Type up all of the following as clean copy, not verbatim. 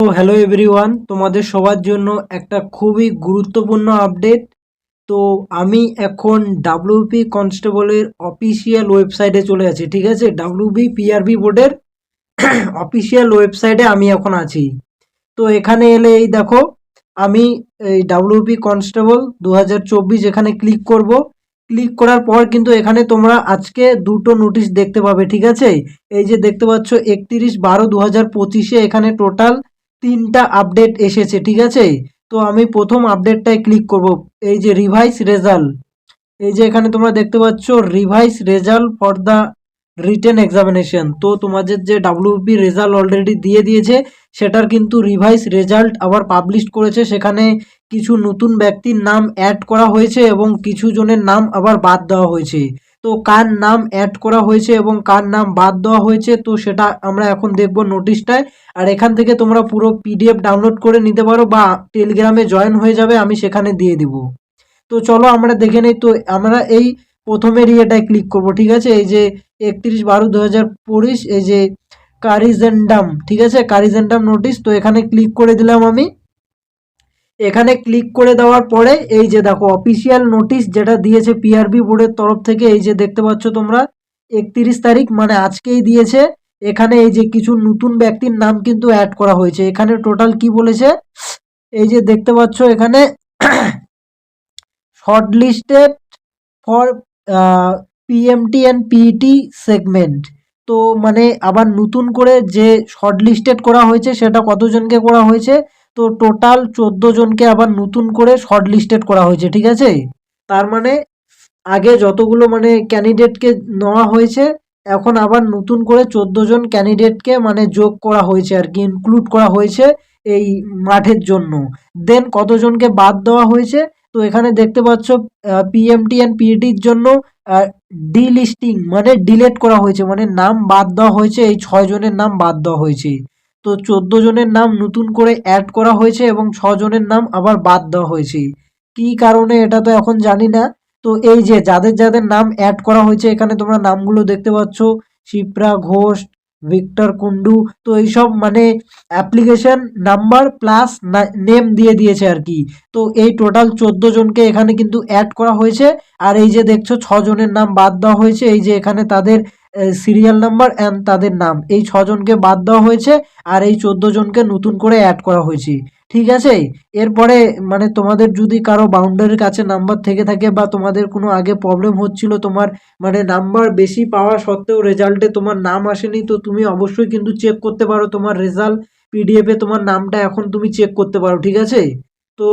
তো hello everyone, তোমাদের সবার জন্য একটা খুবই গুরুত্বপূর্ণ আপডেট। তো আমি এখন ডাব্লিউপি কনস্টেবলের অফিসিয়াল ওয়েবসাইটে চলে আছি। ঠিক আছে, ডাব্লিউপি পিআরবি বোর্ডের অফিসিয়াল ওয়েবসাইটে আমি এখন আছি। তো এখানে এলে এই দেখো, আমি এই ডাব্লিউপি কনস্টেবল 2024 এখানে ক্লিক করব। ক্লিক করার পর কিন্তু এখানে তোমরা আজকে দুটো নোটিশ দেখতে পাবে। ঠিক আছে, এই যে দেখতে পাচ্ছ 31/12/2025 এখানে টোটাল 3টা আপডেট এসেছে। ঠিক আছে, তো আমি প্রথম আপডেটটায় ক্লিক করব। এই যে রিভাইস রেজাল্ট, এই যে এখানে তোমরা দেখতে পাচ্ছ revise result for the written examination. তো তোমাদের যে ডাব্লিউপি রেজাল্ট অলরেডি দিয়ে দিয়েছে, সেটার কিন্তু রিভাইস রেজাল্ট আবার পাবলিশ করেছে। সেখানে কিছু নতুন ব্যক্তির নাম অ্যাড করা হয়েছে এবং কিছু জনের নাম আবার বাদ দেওয়া হয়েছে। তো কার নাম অ্যাড করা হয়েছে এবং কার নাম বাদ দেওয়া হয়েছে, তো সেটা আমরা এখন দেখব নোটিশটায়। আর এখান থেকে তোমরা পুরো পিডিএফ ডাউনলোড করে নিতে পারো বা টেলিগ্রামে জয়েন হয়ে যাবে, আমি সেখানে দিয়ে দিব। তো চলো আমরা দেখে নেই। তো আমরা এই প্রথমের ইয়েটায় ক্লিক করব। ঠিক আছে, এই যে 31/12/2025, এই যে কারিজেন্ডাম, ঠিক আছে, কারিজেন্ডাম নোটিশ। তো এখানে ক্লিক করে দিলাম আমি। এখানে ক্লিক করে দেওয়ার পরে এই যে দেখো অফিসিয়াল নোটিশ যেটা দিয়েছে পিআরবি বোর্ডের তরফ থেকে, এই যে দেখতে পাচ্ছ তোমরা 31 তারিখ মানে আজকেই দিয়েছে। এখানে এই যে কিছু নতুন ব্যক্তির নাম কিন্তু অ্যাড করা হয়েছে। এখানে টোটাল কি বলেছে, এই যে দেখতে পাচ্ছ এখানে shortlisted for PMT and PET segment. তো মানে আবার নতুন করে যে শর্টলিস্টেড করা হয়েছে সেটা কতজনকে করা হয়েছে, তো টোটাল 14 জনকে আবার নতুন করে শর্টলিস্টেড করা হয়েছে। ঠিক আছে, তার মানে আগে যতগুলো মানে ক্যান্ডিডেটকে নেওয়া হয়েছে, এখন আবার নতুন করে 14 জন ক্যান্ডিডেটকে মানে যোগ করা হয়েছে আর কি, ইনক্লুড করা হয়েছে এই মাঠের জন্য। দেন কতজনকে বাদ দেওয়া হয়েছে, তো এখানে দেখতে পাচ্ছ পিএমটি অ্যান্ড পিইটির জন্য ডিলিস্টিং মানে ডিলেট করা হয়েছে, মানে নাম বাদ দেওয়া হয়েছে। এই 6 জনের নাম বাদ দেওয়া হয়েছে। তো 14 জনের নাম নতুন করে অ্যাড করা হয়েছে এবং 6 জনের নাম আবার বাদ দেওয়া হয়েছে। কি কারণে এটা তো এখন জানি না। তো এই যে যাদের যাদের নাম অ্যাড করা হয়েছে, এখানে তোমরা নামগুলো দেখতে পাচ্ছ, শিপ্রা ঘোষ, ভিক্টর কুন্ডু। তো এইসব মানে অ্যাপ্লিকেশন নাম্বার প্লাস নেম দিয়ে দিয়েছে আর কি। তো এই টোটাল 14 জনকে এখানে কিন্তু অ্যাড করা হয়েছে। আর এই যে দেখছো 6 জনের নাম বাদ দেওয়া হয়েছে, এই যে এখানে তাদের সিরিয়াল নাম্বার অ্যান্ড তাদের নাম, এই 6 জনকে বাদ দেওয়া হয়েছে আর এই 14 জনকে নতুন করে অ্যাড করা হয়েছে। ঠিক আছে, এরপরে মানে তোমাদের যদি কারো বাউন্ডারির কাছে নাম্বার থেকে থাকে বা তোমাদের কোনো আগে প্রবলেম হচ্ছিল, তোমার মানে নাম্বার বেশি পাওয়া সত্ত্বেও রেজাল্টে তোমার নাম আসেনি, তো তুমি অবশ্যই কিন্তু চেক করতে পারো তোমার রেজাল্ট পিডিএফে তোমার নামটা এখন তুমি চেক করতে পারো। ঠিক আছে, তো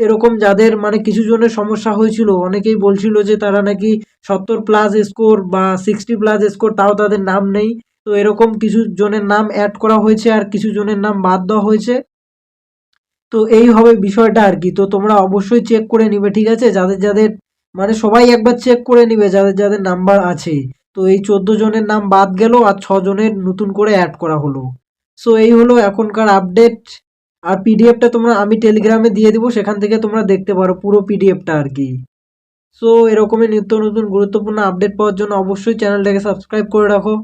এরকম যাদের মানে কিছু জনের সমস্যা হয়েছিল, অনেকেই বলছিল যে তারা নাকি 70+ স্কোর বা 60+ স্কোর, তাও তাদের নাম নেই। তো এরকম কিছু জনের নাম অ্যাড করা হয়েছে আর কিছু জনের নাম বাদ দেওয়া হয়েছে। তো এই হবে বিষয়টা আর কি। তো তোমরা অবশ্যই চেক করে নিবে। ঠিক আছে, যাদের যাদের মানে সবাই একবার চেক করে নিবে যাদের যাদের নাম্বার আছে। তো এই 14 জনের নাম বাদ গেল আর 6 জনের নতুন করে অ্যাড করা হলো। সো এই হলো এখনকার আপডেট। আর পিডিএফটা তোমরা আমি টেলিগ্রামে দিয়ে দিব, সেখান থেকে তোমরা দেখতে পারো পুরো পিডিএফটা আর কি। সো এরকমই নিত্য নতুন গুরুত্বপূর্ণ আপডেট পাওয়ার জন্য অবশ্যই চ্যানেলটাকে সাবস্ক্রাইব করে রাখো।